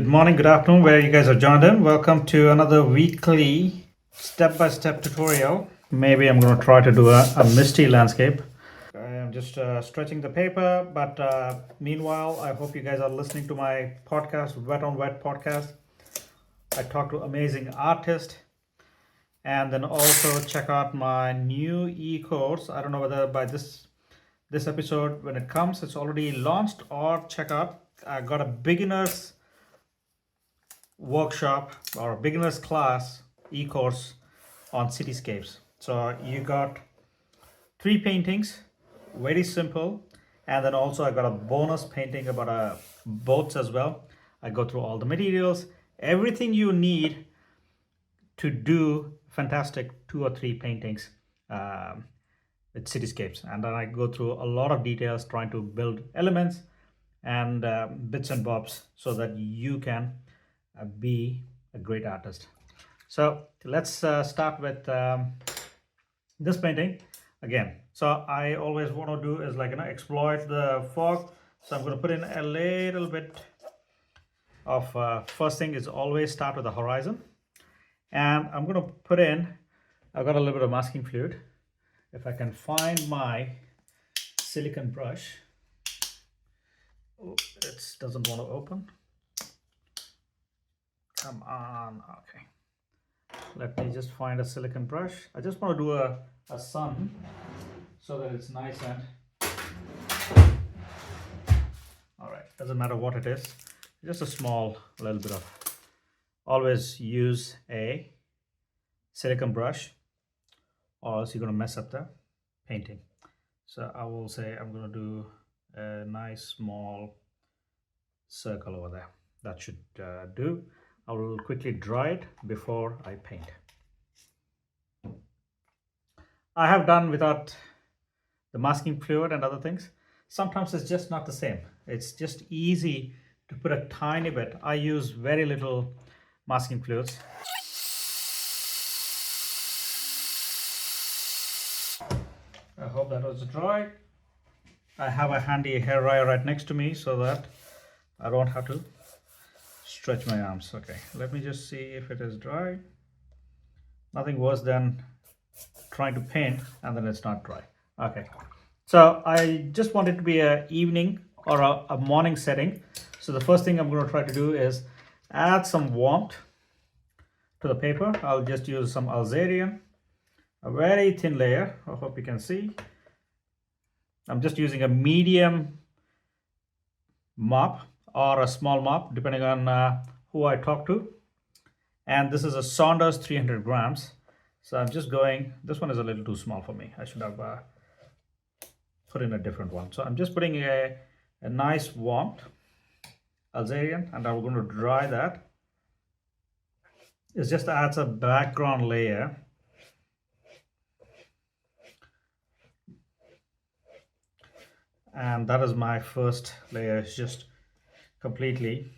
Good morning, good afternoon, where you guys are joined in. Welcome to another weekly step-by-step tutorial. Maybe I'm going to try to do a misty landscape. I am just stretching the paper, but meanwhile, I hope you guys are listening to my podcast, Wet on Wet podcast. I talk to amazing artists, and then also check out my new e-course. I don't know whether by this episode, when it comes, it's already launched, or check out. I got a beginner's workshop or a beginner's class e-course on cityscapes. So you got 3 paintings, very simple, and then also I got a bonus painting about boats as well. I go through all the materials, everything you need to do fantastic 2 or 3 paintings with cityscapes, and then I go through a lot of details trying to build elements and bits and bobs so that you can be a great artist. So let's start with this painting again. So I always want to do is exploit the fog. So I'm going to put in a little bit of first thing is always start with the horizon, and I'm going to put in, I've got a little bit of masking fluid. If I can find my silicone brush. Oh, it doesn't want to open. Come on. Okay, let me just find a silicone brush. I just want to do a sun so that it's nice and all right, doesn't matter what it is, just a small little bit of, always use a silicone brush or else you're going to mess up the painting. So I will say I'm going to do a nice small circle over there. That should do. I will quickly dry it before I paint. I have done without the masking fluid and other things. Sometimes it's just not the same. It's just easy to put a tiny bit. I use very little masking fluids. I hope that was dry. I have a handy hair dryer right next to me so that I don't have to stretch my arms. Okay, let me just see if it is dry. Nothing worse than trying to paint and then it's not dry. Okay, so I just want it to be a evening or a morning setting. So the first thing I'm going to try to do is add some warmth to the paper. I'll just use some Alzarian, a very thin layer. I hope you can see. I'm just using a medium mop or a small mop depending on who I talk to, and this is a Saunders 300 grams. So I'm just going, this one is a little too small for me. I should have put in a different one. So I'm just putting a nice warmth Alzarian, and I'm going to dry that. It just adds a background layer. And that is my first layer. It's just completely.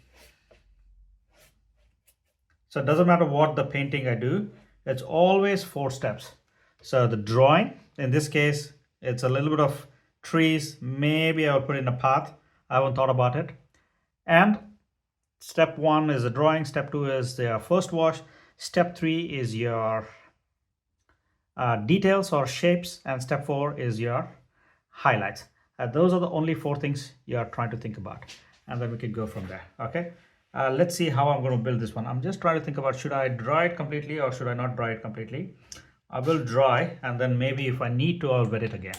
So it doesn't matter what the painting I do, it's always 4 steps. So the drawing, in this case, it's a little bit of trees. Maybe I'll put in a path. I haven't thought about it. And step 1 is the drawing. Step 2 is the first wash. Step 3 is your details or shapes. And step 4 is your highlights. Those are the only 4 things you are trying to think about, and then we can go from there. Okay, let's see how I'm going to build this one. I'm just trying to think about, should I dry it completely or should I not dry it completely? I will dry, and then maybe if I need to, I'll wet it again.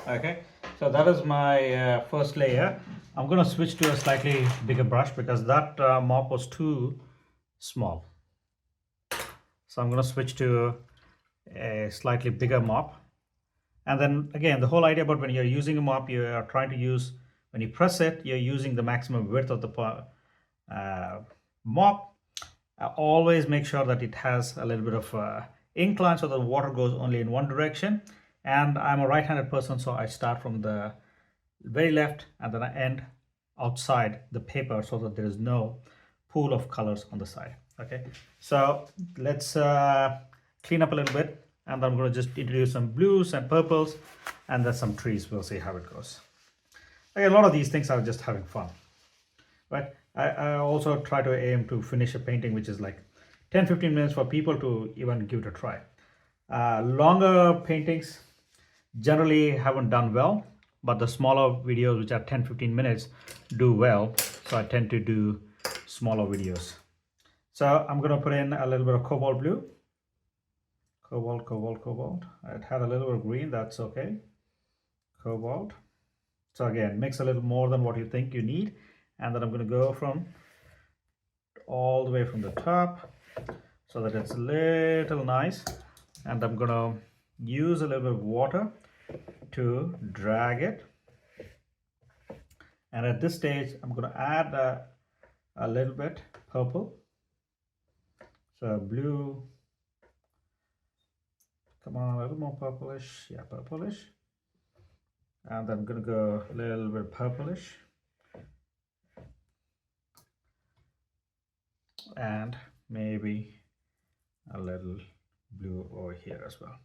Okay, so that is my first layer. I'm going to switch to a slightly bigger brush because that mop was too small. So I'm going to switch to a slightly bigger mop. And then again, the whole idea about when you're using a mop, you are trying to use, when you press it, you're using the maximum width of the mop. Always make sure that it has a little bit of incline so the water goes only in one direction. And I'm a right-handed person, so I start from the very left and then I end outside the paper so that there is no pool of colors on the side. Okay, so let's clean up a little bit, and I'm going to just introduce some blues and purples and then some trees. We'll see how it goes. A lot of these things are just having fun, right? I also try to aim to finish a painting which is like 10-15 minutes for people to even give it a try. Longer paintings generally haven't done well, but the smaller videos which are 10-15 minutes do well, so I tend to do smaller videos. So I'm going to put in a little bit of cobalt blue. Cobalt. It had a little bit of green, that's okay. Cobalt. So again, mix a little more than what you think you need. And then I'm going to go from all the way from the top so that it's a little nice. And I'm going to use a little bit of water to drag it. And at this stage, I'm going to add a little bit purple. So blue, come on, a little more purplish. Yeah, purplish. And then I'm going to go a little bit purplish. And maybe a little blue over here as well.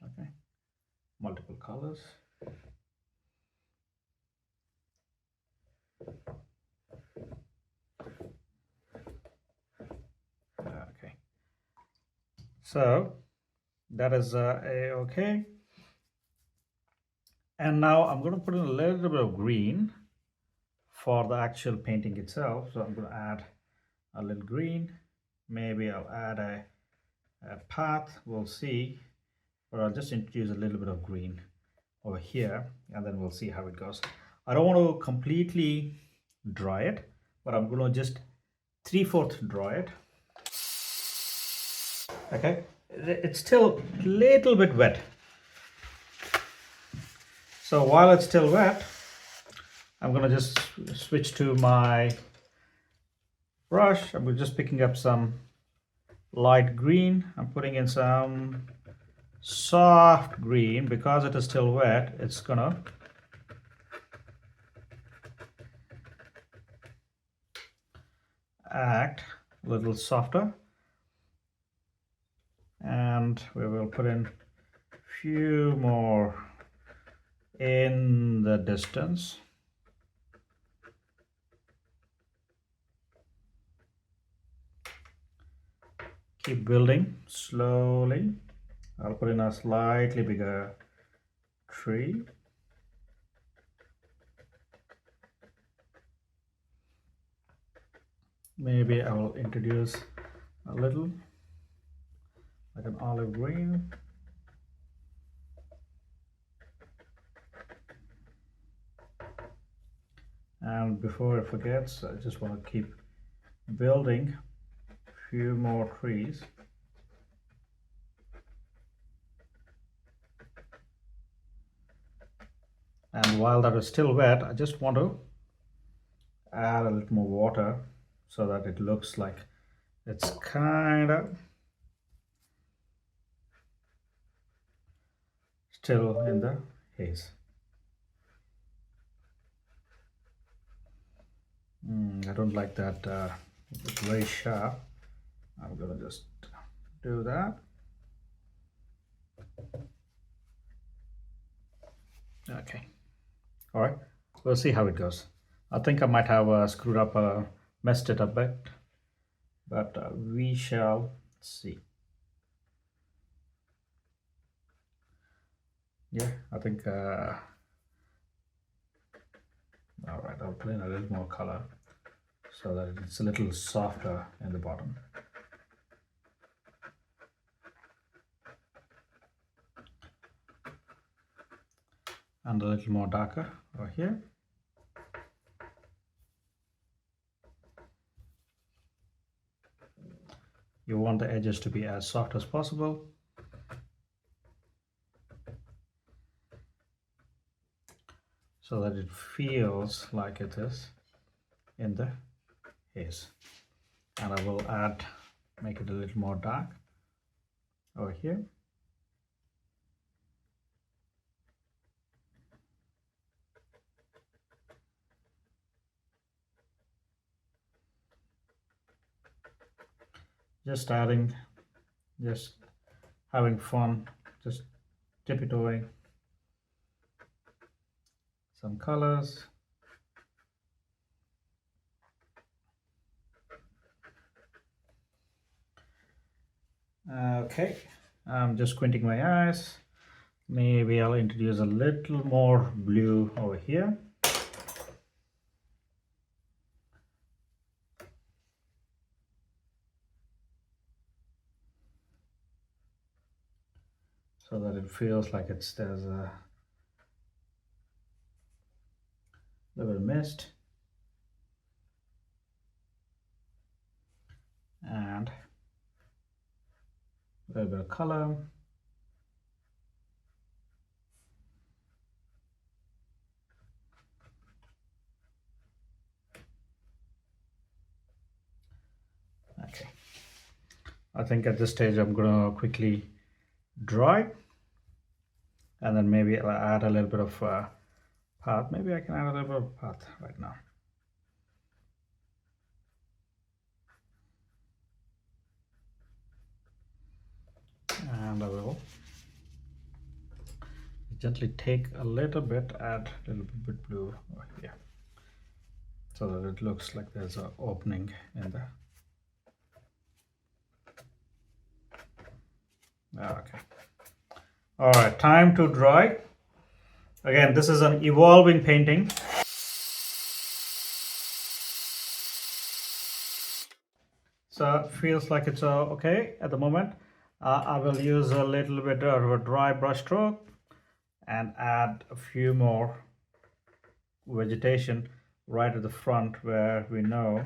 Okay, multiple colors. Okay, so that is okay. And now I'm going to put in a little bit of green for the actual painting itself. So I'm going to add a little green. Maybe I'll add a path, we'll see. Or I'll just introduce a little bit of green over here, and then we'll see how it goes. I don't want to completely dry it, but I'm going to just 3/4 dry it. Okay, it's still a little bit wet. So while it's still wet, I'm going to just switch to my brush. I'm just picking up some light green. I'm putting in some soft green. Because it is still wet, it's gonna act a little softer, and we will put in a few more in the distance. Keep building slowly. I'll put in a slightly bigger tree. Maybe I will introduce a little like an olive green. And before I forget, I just want to keep building a few more trees. And while that is still wet, I just want to add a little more water so that it looks like it's kind of still in the haze. I don't like that. It's very sharp. I'm gonna just do that. Okay. All right. We'll see how it goes. I think I might have screwed up, messed it up a bit, but we shall see. Yeah, I think. All right, I'll put in a little more color so that it's a little softer in the bottom. And a little more darker over here. You want the edges to be as soft as possible. So that it feels like it is in the haze. And I will make it a little more dark over here. Just adding, just having fun, just tiptoeing. some colors. Okay, I'm just squinting my eyes. Maybe I'll introduce a little more blue over here. So that it feels like there's a little bit of mist and a little bit of color. Okay, I think at this stage I'm gonna quickly dry, and then maybe I'll add a little bit of path. Maybe I can add a little bit of path right now. And I will gently take a little bit, add a little bit blue over here, so that it looks like there's an opening in there. Okay. All right, time to dry. Again, this is an evolving painting. So it feels like it's okay at the moment. I will use a little bit of a dry brush stroke and add a few more vegetation right at the front where we know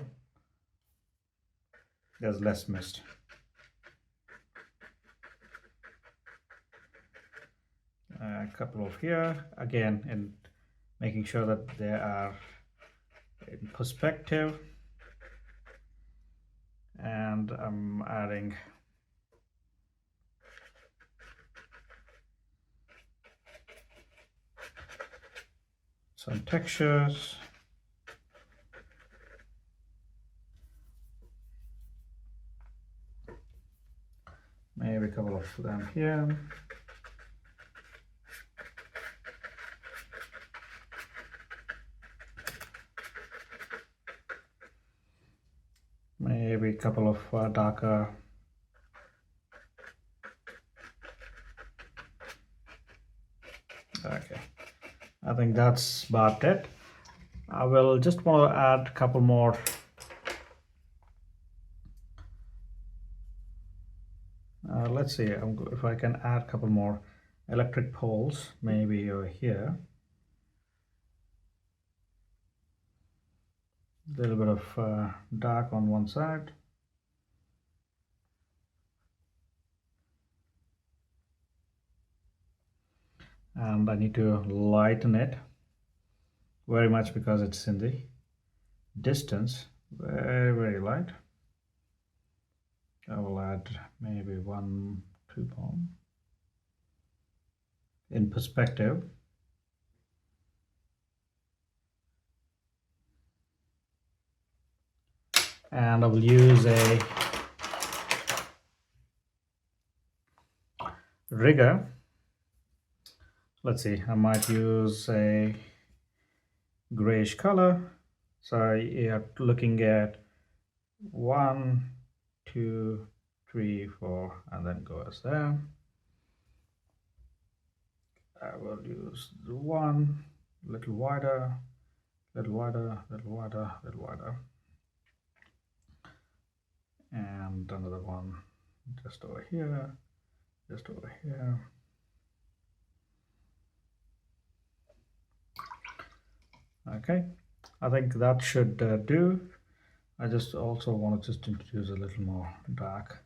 there's less mist. A couple of here, again, and making sure that they are in perspective. And I'm adding some textures. Maybe a couple of them here. Maybe a couple of darker. Okay, I think that's about it. I will just want to add a couple more let's see if I can add a couple more electric poles, maybe over here. A little bit of dark on one side. And I need to lighten it very much because it's in the distance. Very, very light. I will add maybe 1, 2 palm in perspective. And I will use a rigger. Let's see, I might use a grayish color. So you're looking at 1, 2, 3, 4, and then goes there. I will use the one, little wider, little wider, little wider, little wider. And another one just over here, just over here. Okay, I think that should do. I just also want to just introduce a little more dark.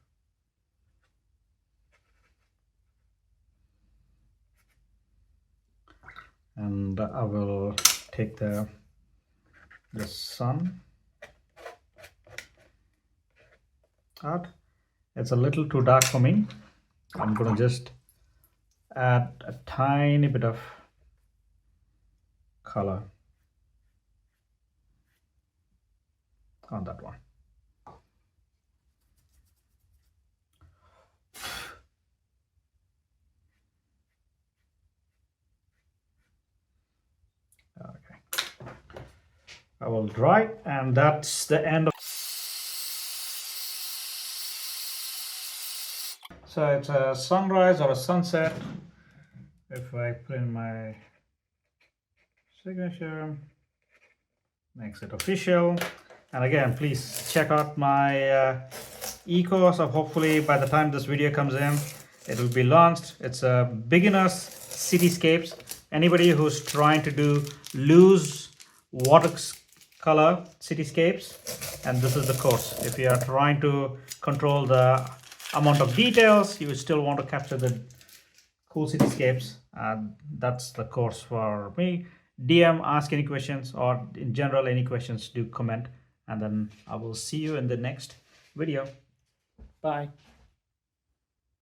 And I will take the sun out. It's a little too dark for me. I'm gonna just add a tiny bit of color on that one. I will draw it, and that's the end of. So it's a sunrise or a sunset. If I put in my signature, makes it official. And again, please check out my e-course. Of hopefully by the time this video comes in, it will be launched. It's a beginner's cityscapes. Anybody who's trying to do loose watercolor cityscapes, and this is the course. If you are trying to control the amount of details, you still want to capture the cool cityscapes, that's the course for me. DM, ask any questions, or in general any questions, do comment, and then I will see you in the next video. Bye.